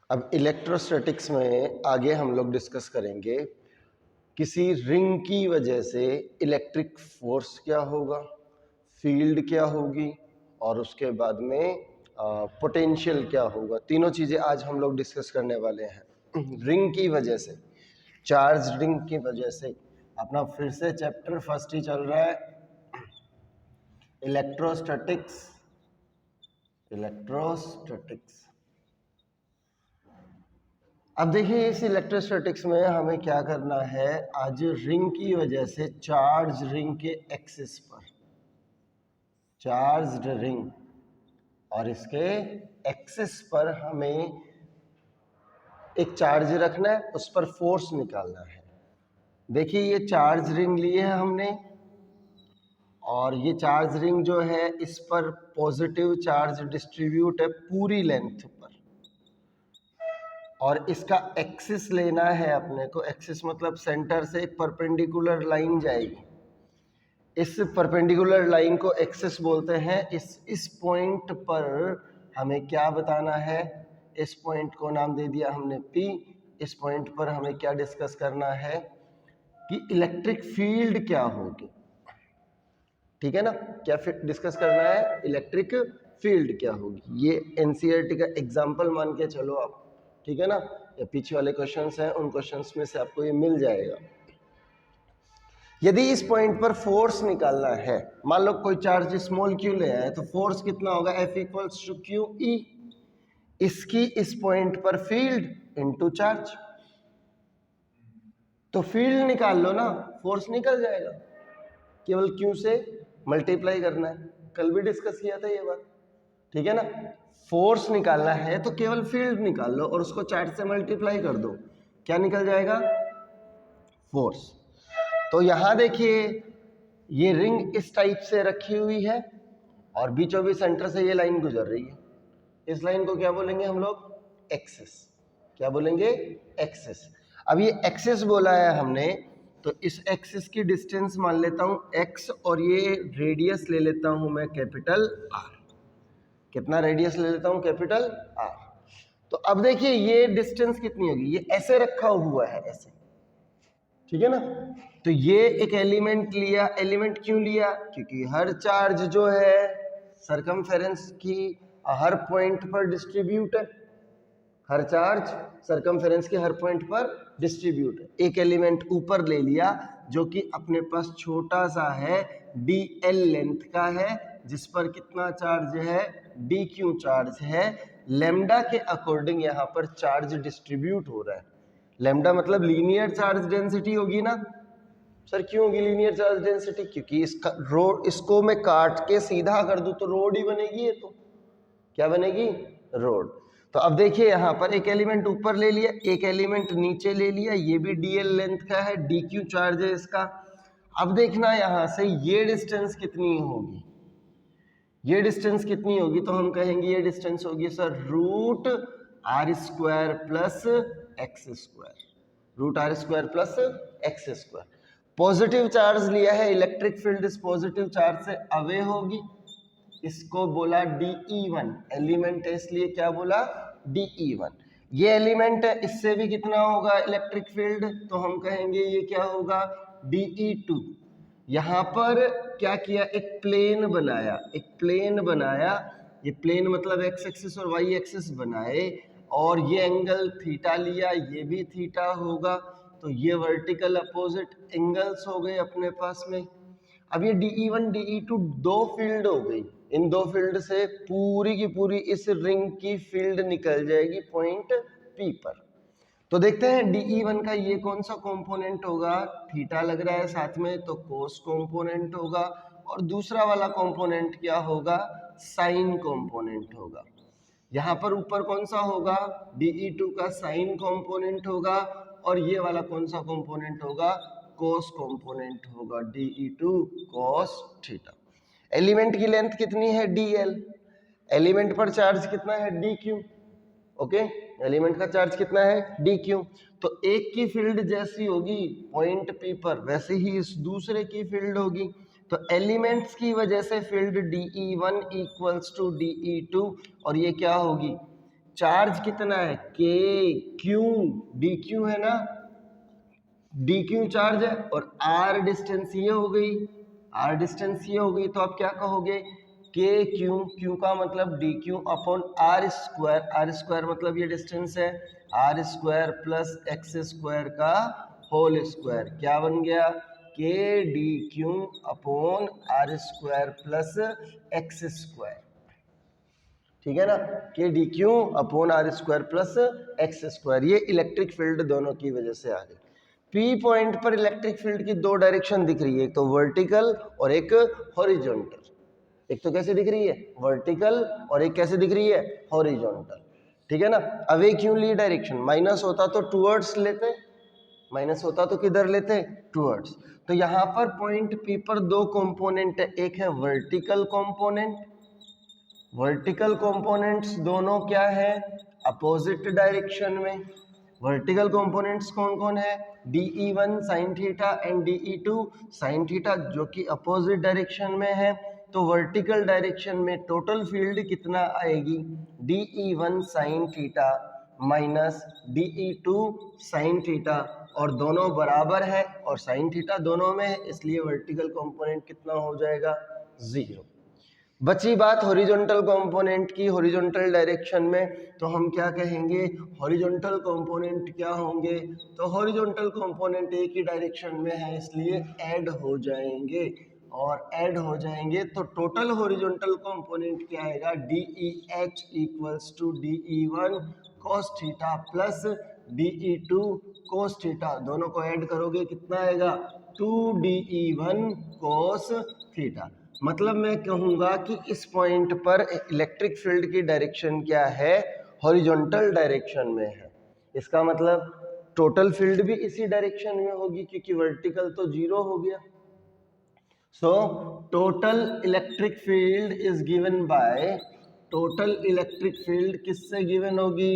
अब इलेक्ट्रोस्टैटिक्स में आगे हम लोग डिस्कस करेंगे किसी रिंग की वजह से इलेक्ट्रिक फोर्स क्या होगा, फील्ड क्या होगी और उसके बाद में पोटेंशियल क्या होगा। तीनों चीज़ें आज हम लोग डिस्कस करने वाले हैं। रिंग की वजह से, चार्ज रिंग की वजह से अपना फिर से चैप्टर फर्स्ट ही चल रहा है, इलेक्ट्रोस्टैटिक्स। अब देखिए इस इलेक्ट्रोस्टैटिक्स में हमें क्या करना है, आज रिंग की वजह से चार्ज रिंग के एक्सिस पर, चार्ज रिंग और इसके एक्सिस पर हमें एक चार्ज रखना है, उस पर फोर्स निकालना है। देखिए ये चार्ज रिंग लिए है हमने और ये चार्ज रिंग जो है इस पर पॉजिटिव चार्ज डिस्ट्रीब्यूट है पूरी लेंथ पर, और इसका एक्सिस लेना है अपने को। एक्सिस मतलब सेंटर से एक परपेंडिकुलर लाइन जाएगी, इस परपेंडिकुलर लाइन को एक्सिस बोलते हैं। इस पॉइंट पर हमें क्या बताना है, इस पॉइंट को नाम दे दिया हमने P। इस पॉइंट पर हमें क्या डिस्कस करना है कि इलेक्ट्रिक फील्ड क्या होगी, ठीक है ना। क्या डिस्कस करना है, इलेक्ट्रिक फील्ड क्या होगी। ये एनसीईआरटी का एग्जाम्पल मान के चलो आप, ठीक है ना। या पीछे वाले क्वेश्चंस हैं, उन क्वेश्चंस में से आपको ये मिल जाएगा। यदि इस पॉइंट पर फोर्स निकालना है, मान लो कोई चार्ज स्मॉल क्यू ले आए, तो फोर्स कितना होगा, F equals to Q E. इसकी इस पॉइंट पर फील्ड इनटू चार्ज, तो फील्ड निकाल लो ना, फोर्स निकल जाएगा। केवल क्यू से मल्टीप्लाई करना है, कल भी डिस्कस किया था ये बात, ठीक है ना। फोर्स निकालना है तो केवल फील्ड निकाल लो और उसको चार्ज से मल्टीप्लाई कर दो, क्या निकल जाएगा, फोर्स। तो यहां देखिए ये रिंग इस टाइप से रखी हुई है और बीचों बीच सेंटर से ये लाइन गुजर रही है। इस लाइन को क्या बोलेंगे हम लोग, एक्सिस। क्या बोलेंगे, एक्सिस। अब ये एक्सिस बोला है हमने, तो इस एक्सिस की डिस्टेंस मान लेता हूं x और ये रेडियस ले लेता हूं मैं कैपिटल R। कितना रेडियस ले लेता हूं, कैपिटल R। तो अब देखिए ये डिस्टेंस कितनी होगी, ये ऐसे रखा हुआ है, ऐसे, ठीक है ना। तो ये एक एलिमेंट लिया। एलिमेंट क्यों लिया, क्योंकि हर चार्ज जो है सरकमफेरेंस की हर पॉइंट पर डिस्ट्रीब्यूट है। हर चार्ज सरकमफेरेंस के हर पॉइंट पर डिस्ट्रीब्यूट है। एक एलिमेंट ऊपर ले लिया जो कि अपने पास छोटा सा है, dl लेंथ का है, जिस पर कितना चार्ज है, dq चार्ज है। लेमडा के अकॉर्डिंग यहाँ पर चार्ज डिस्ट्रीब्यूट हो रहा है। लेमडा मतलब लीनियर चार्ज डेंसिटी होगी ना सर। क्यों होगी लीनियर चार्ज डेंसिटी, क्योंकि इसका रोड, इसको मैं काट के सीधा कर दूं तो रोड ही बनेगी। ये तो क्या बनेगी, रोड। तो अब देखिए यहाँ पर एक एलिमेंट ऊपर ले लिया, एक एलिमेंट नीचे ले लिया, ये भी dl लेंथ का है, dq चार्ज है इसका। अब देखना यहां से ये डिस्टेंस कितनी होगी, ये डिस्टेंस कितनी होगी, तो हम कहेंगे ये डिस्टेंस होगी sir root R square plus x square, root R square plus x square. Positive charge लिया है, इलेक्ट्रिक फील्ड इस पॉजिटिव चार्ज से अवे होगी, इसको बोला DE1। एलिमेंट है इसलिए क्या बोला, DE1। ये एलिमेंट है, इससे भी कितना होगा इलेक्ट्रिक फील्ड, तो हम कहेंगे ये क्या होगा, DE2। यहां पर क्या किया, एक प्लेन बनाया, एक प्लेन बनाया। ये प्लेन मतलब एक्स एक्सिस और वाई एक्सिस बनाए और ये एंगल थीटा लिया, ये भी थीटा होगा, तो ये वर्टिकल अपोजिट एंगल्स हो गए अपने पास में। अब ये DE1 DE2 दो फील्ड हो गई, इन दो फील्ड से पूरी की पूरी इस रिंग की फील्ड निकल जाएगी पॉइंट P पर। तो देखते हैं DE1 का ये कौन सा कंपोनेंट होगा, थीटा लग रहा है साथ में, तो कोस कंपोनेंट होगा। और दूसरा वाला कंपोनेंट क्या होगा, साइन कंपोनेंट होगा। यहाँ पर ऊपर कौन सा होगा, DE2 का साइन कंपोनेंट होगा, और ये वाला कौन सा कंपोनेंट होगा, कोस कंपोनेंट होगा, DE2 कोस थीटा। एलिमेंट की लेंथ कितनी है, DL। एलिमेंट पर चार्ज कितना है, DQ। ओके, एलिमेंट का चार्ज कितना है, DQ। तो एक की फील्ड जैसी होगी पॉइंट P पर, वैसे ही इस दूसरे की फील्ड होगी। तो एलिमेंट्स की वजह से field DE1 equals to DE2, और ये क्या होगी, चार्ज कितना है के क्यू, डी क्यू है ना, डी क्यू चार्ज है, और आर डिस्टेंस ये हो गई, आर डिस्टेंस ये हो गई, तो आप क्या कहोगे के क्यू, क्यू का मतलब D Q upon are square, R square मतलब ये डिस्टेंस है, R square plus x square का होल स्क्वायर, क्या बन गया K D Q upon are square plus x square, ठीक है ना, K D Q upon are square plus x square. ये इलेक्ट्रिक फील्ड दोनों की वजह से आ गई। पी पॉइंट पर इलेक्ट्रिक फील्ड की दो डायरेक्शन दिख रही है, एक तो वर्टिकल और एक हॉरिजॉन्टल। एक तो कैसे दिख रही है वर्टिकल, और एक कैसे दिख रही है हॉरिजॉन्टल, ठीक है ना। अवे क्यों ली डायरेक्शन, माइनस होता तो टूवर्ड्स लेते, माइनस होता तो किधर लेते टूवर्ड्स। तो यहाँ पर पॉइंट पी पर दो कंपोनेंट है, एक है वर्टिकल कंपोनेंट, वर्टिकल कंपोनेंट्स दोनों क्या है अपोजिट डायरेक्शन में। वर्टिकल कंपोनेंट्स कौन कौन है, DE1 sine theta and DE2 sine theta, जो कि अपोजिट डायरेक्शन में है। तो वर्टिकल डायरेक्शन में टोटल फील्ड कितना आएगी, DE1 sine theta minus DE2 sine theta, और दोनों बराबर है और साइन थीटा दोनों में है, इसलिए वर्टिकल कंपोनेंट कितना हो जाएगा 0। बची बात हॉरिजॉन्टल कंपोनेंट की, हॉरिजॉन्टल डायरेक्शन में, तो हम क्या कहेंगे हॉरिजॉन्टल कंपोनेंट क्या होंगे, तो हॉरिजॉन्टल कंपोनेंट एक ही डायरेक्शन में है इसलिए ऐड हो जाएंगे, और ऐड हो जाएंगे तो टोटल हॉरिजॉन्टल कंपोनेंट क्या आएगा, DEH equals to DE1 cos theta plus DE2 cos theta, दोनों को ऐड करोगे कितना आएगा 2DE1 cos थीटा। मतलब मैं कहूँगा कि इस पॉइंट पर इलेक्ट्रिक फील्ड की डायरेक्शन क्या है हॉरिजॉन्टल डायरेक्शन में है, इसका मतलब टोटल फील्ड भी इसी डायरेक्शन में होगी क्योंकि वर्टिकल तो 0 हो गया। So total electric field is given by, total electric field किससे गिवन होगी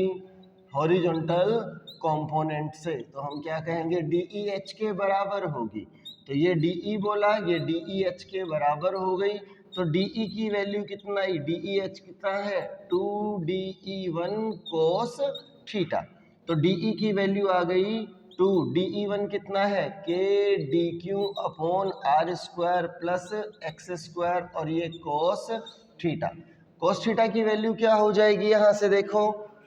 हॉरिजॉन्टल कंपोनेंट से, तो हम क्या कहेंगे DEH के बराबर होगी। तो ये DE बोला, ये DEH के बराबर हो गई, तो DE की वैल्यू कितना आई, DEH कितना है 2DE1 cos थीटा, तो DE की वैल्यू आ गई 2, DE1 कितना है K D Q upon are square plus x square, और ये cos थीटा, cos थीटा की वैल्यू क्या हो जाएगी यहाँ से देखो,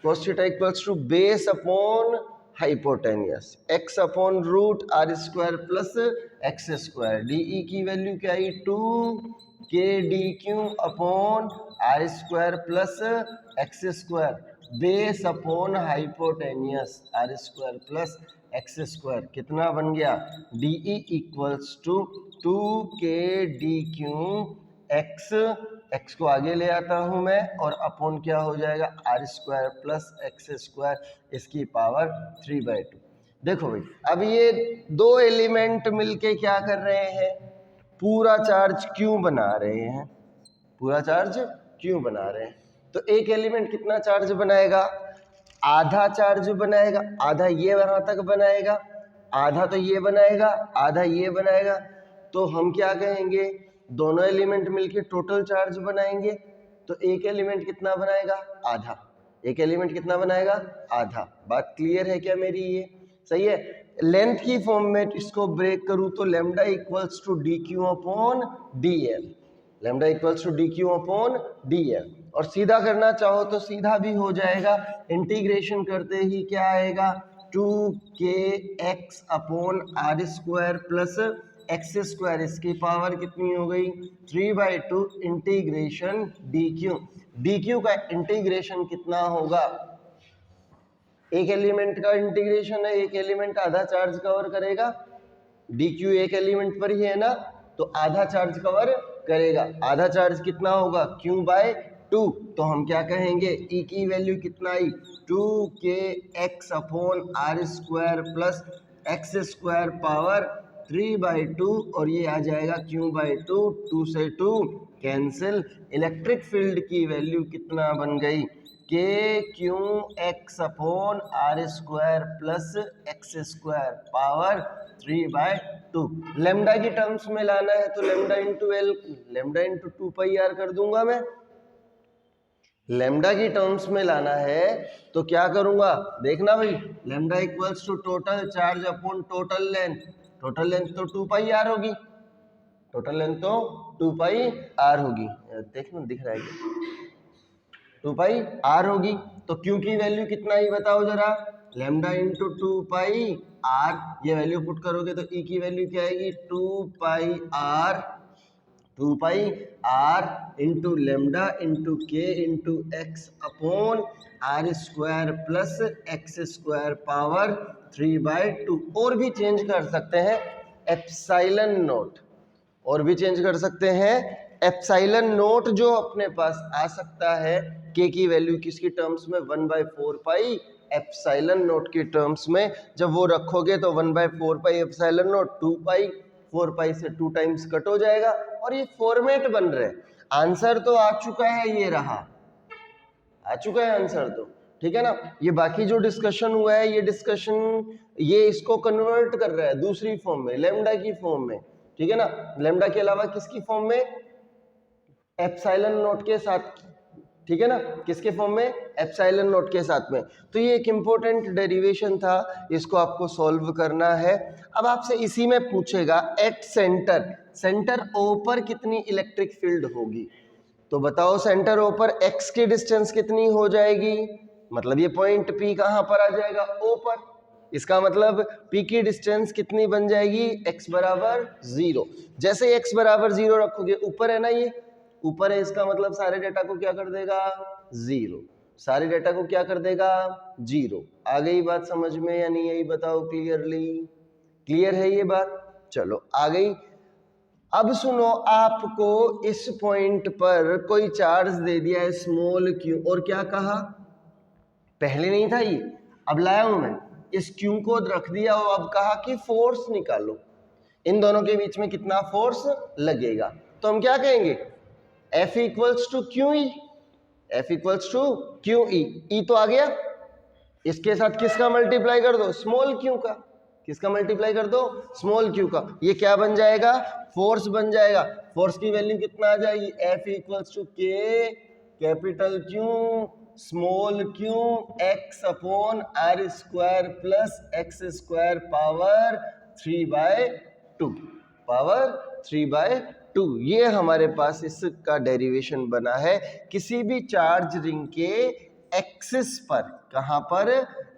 cos theta equals to base upon hypotenuse x upon root R square plus x square, DE की वैल्यू क्या आई 2 K D Q upon are square plus x square, base upon hypotenuse R square plus x square, कितना बन गया DE equals to 2 K D Q x को आगे ले आता हूं मैं, और अपॉन क्या हो जाएगा R square plus x square, इसकी पावर 3/2। देखो भाई अब ये दो एलिमेंट मिलके क्या कर रहे हैं, पूरा चार्ज क्यों बना रहे हैं, पूरा चार्ज क्यों बना रहे हैं। तो एक एलिमेंट कितना चार्ज बनाएगा, आधा चार्ज बनाएगा, आधा ये वहां तक बनाएगा, आधा तो ये बनाएगा, आधा ये बनाएगा, तो हम क्या कहेंगे दोनों एलिमेंट मिलके टोटल चार्ज बनाएंगे। तो एक एलिमेंट कितना बनाएगा आधा, एक एलिमेंट कितना बनाएगा आधा। बात क्लियर है क्या मेरी, ये सही है। लेंथ की फॉर्म में इसको ब्रेक करूं तो lambda equals to D Q upon D L, lambda equals to D Q upon D L, और सीधा करना चाहो तो सीधा भी हो जाएगा, इंटीग्रेशन करते ही क्या आएगा 2kx upon are square plus x square, इसकी पावर कितनी हो गई 3/2 integration D Q. D Q का इंटीग्रेशन कितना होगा, एक एलिमेंट का इंटीग्रेशन है, एक एलिमेंट आधा चार्ज कवर करेगा, डी क्यू एक एलिमेंट पर ही है ना, तो आधा चार्ज कवर करेगा, आधा चार्ज कितना होगा q/2, तो हम क्या कहेंगे e की वैल्यू कितना आई 2kx upon are square plus x square power 3/2, और ये आ जाएगा q/2, 2 से 2 कैंसिल, इलेक्ट्रिक फील्ड की वैल्यू कितना बन गई K Q X upon are square plus x square power 3/2। Lambda की टर्म्स में लाना है तो lambda into L, lambda into 2 pi R कर दूंगा मैं, लेमडा की टर्म्स में लाना है तो क्या करूंगा, देखना भाई, lambda equals to total charge upon total length तो 2 पाई आर होगी, टोटल लेंथ तो 2 पाई आर होगी, देखना दिख रहा है क्या, 2 पाई आर होगी। तो क्यू की वैल्यू कितना ही बताओ जरा, लेमडा इंटू 2 पाई आर, ये वैल्यू पुट करोगे तो ई की वैल्यू क्या आएगी, 2 pi r, 2 pi r into lambda into k into x upon are square plus x square power 3/2। और भी चेंज कर सकते हैं एप्सिलॉन नोट, और भी चेंज कर सकते हैं एप्सिलॉन नोट, जो अपने पास आ सकता है के की वैल्यू किसकी टर्म्स में 1/4 पाई एप्सिलॉन नोट की टर्म्स में, जब वो रखोगे तो 1/4 पाई एप्सिलॉन नोट 2 पाई, 4 पाई से 2 टाइम्स कट हो जाएगा और ये फॉर्मेट बन रहे। आंसर तो आ चुका है, ये रहा, आ चुका है आंसर तो, ठीक है ना। ये बाकी जो डिस्कशन हुआ है, ये डिस्कशन ये इसको कन्वर्ट कर रहा है दूसरी फॉर्म में, लेमडा की फॉर्म में, ठीक है ना। लेमडा के अलावा किसकी फॉर्म में, एप्सिलॉन नोट के साथ, ठीक है ना, किसके फॉर्म में, एप्सिलॉन नोट के साथ में। तो ये एक इंपॉर्टेंट डेरिवेशन था, इसको आपको सॉल्व करना है। अब आपसे इसी में पूछेगा एट सेंटर ओ पर कितनी इलेक्ट्रिक फील्ड होगी, तो बताओ सेंटर ओ पर एक्स की डिस्टेंस कितनी हो जाएगी, मतलब ये पॉइंट पी कहां पर आ जाएगा, ओ पर, इसका मतलब P की डिस्टेंस कितनी बन जाएगी, x बराबर 0। जैसे x बराबर 0 रखोगे, ऊपर है ना, ये ऊपर है, इसका मतलब सारे डेटा को क्या कर देगा, 0, सारे डेटा को क्या कर देगा, 0। आ गई बात समझ में या नहीं आई, बताओ क्लियरली, क्लियर है ये बात, चलो आ गई। अब सुनो, आपको इस पॉइंट पर कोई चार्ज दे दिया है स्मॉल q, और क्या कहा, पहले नहीं था ये, अब लाया हूं मैं, इस Q को रख दिया और अब कहा कि फोर्स निकालो, इन दोनों के बीच में कितना फोर्स लगेगा, तो हम क्या कहेंगे, F equals to Q E, F equals to Q E, E तो आ गया, इसके साथ किसका मल्टीप्लाई कर दो, स्मॉल q का, किसका मल्टीप्लाई कर दो, स्मॉल q का, ये क्या बन जाएगा, फोर्स बन जाएगा। फोर्स की वैल्यू कितना आ जाएगी, F equals to K capital Q small q x upon are square plus x square power 3/2, power 3/2। ये हमारे पास इसका डेरिवेशन बना है, किसी भी चार्ज रिंग के एक्सिस पर, कहां पर,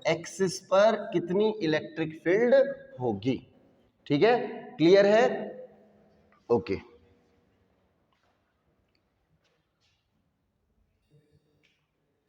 एक्सिस पर कितनी इलेक्ट्रिक फील्ड होगी, ठीक है, क्लियर है, ओके।